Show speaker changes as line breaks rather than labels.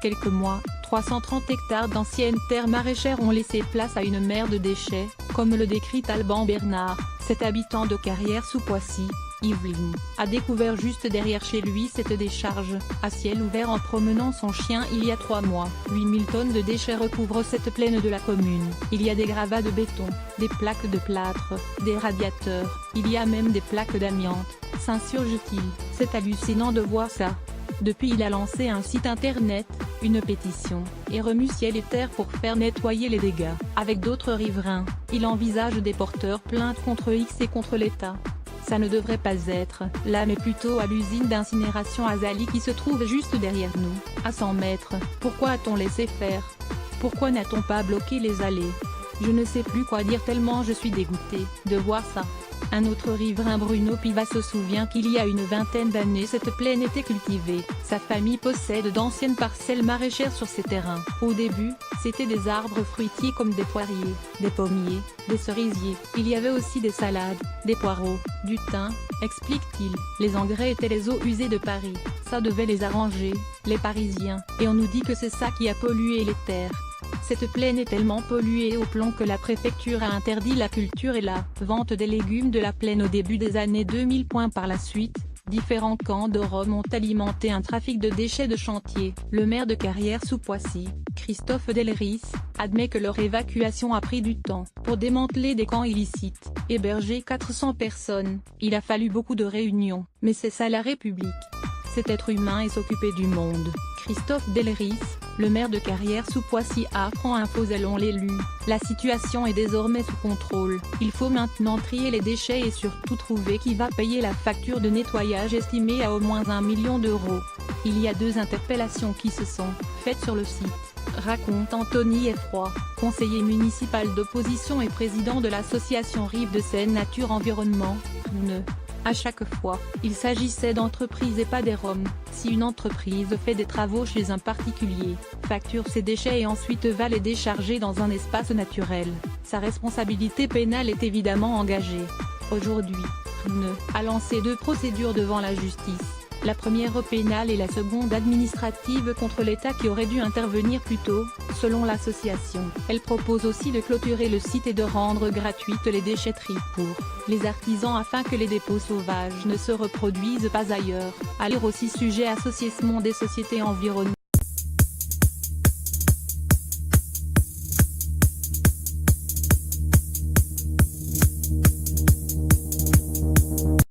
quelques mois, 330 hectares d'anciennes terres maraîchères ont laissé place à une mer de déchets, comme le décrit Alban Bernard, cet habitant de Carrières-sous-Poissy, Yvelines, a découvert juste derrière chez lui cette décharge, à ciel ouvert en promenant son chien il y a 3 mois. 8000 tonnes de déchets recouvrent cette plaine de la commune. Il y a des gravats de béton, des plaques de plâtre, des radiateurs, il y a même des plaques d'amiante. S'insurge-t-il, c'est hallucinant de voir ça. Depuis il a lancé un site internet, une pétition, et remue ciel et terre pour faire nettoyer les dégâts. Avec d'autres riverains, il envisage des porteurs plaintes contre X et contre l'État. Ça ne devrait pas être là mais plutôt à l'usine d'incinération Azali qui se trouve juste derrière nous, à 100 mètres. Pourquoi a-t-on laissé faire? Pourquoi n'a-t-on pas bloqué les allées? Je ne sais plus quoi dire tellement je suis dégoûté de voir ça. Un autre riverain, Bruno Piva, se souvient qu'il y a une vingtaine d'années cette plaine était cultivée. Sa famille possède d'anciennes parcelles maraîchères sur ces terrains. Au début, c'était des arbres fruitiers comme des poiriers, des pommiers, des cerisiers. Il y avait aussi des salades, des poireaux, du thym, explique-t-il. Les engrais étaient les eaux usées de Paris. Ça devait les arranger, les Parisiens. Et on nous dit que c'est ça qui a pollué les terres. Cette plaine est tellement polluée au plomb que la préfecture a interdit la culture et la vente des légumes de la plaine au début des années 2000. Par la suite, différents camps de Roms ont alimenté un trafic de déchets de chantier. Le maire de Carrières-sous-Poissy, Christophe Delris, admet que leur évacuation a pris du temps. Pour démanteler des camps illicites, héberger 400 personnes, il a fallu beaucoup de réunions. Mais c'est ça la République. C'est être humain et s'occuper du monde. Christophe Delris, le maire de Carrières-sous-Poissy, apprend Info Zélon l'élu. La situation est désormais sous contrôle. Il faut maintenant trier les déchets et surtout trouver qui va payer la facture de nettoyage estimée à au moins 1 million d'euros. Il y a 2 interpellations qui se sont faites sur le site, raconte Anthony Effroy, conseiller municipal d'opposition et président de l'association Rive de Seine Nature Environnement, RNE. À chaque fois, il s'agissait d'entreprises et pas des Roms. Si une entreprise fait des travaux chez un particulier, facture ses déchets et ensuite va les décharger dans un espace naturel, sa responsabilité pénale est évidemment engagée. Aujourd'hui, RNE a lancé 2 procédures devant la justice. La première pénale et la seconde administrative contre l'État qui aurait dû intervenir plus tôt, selon l'association. Elle propose aussi de clôturer le site et de rendre gratuites les déchetteries pour les artisans afin que les dépôts sauvages ne se reproduisent pas ailleurs. À lire aussi sujet association des sociétés environnementales.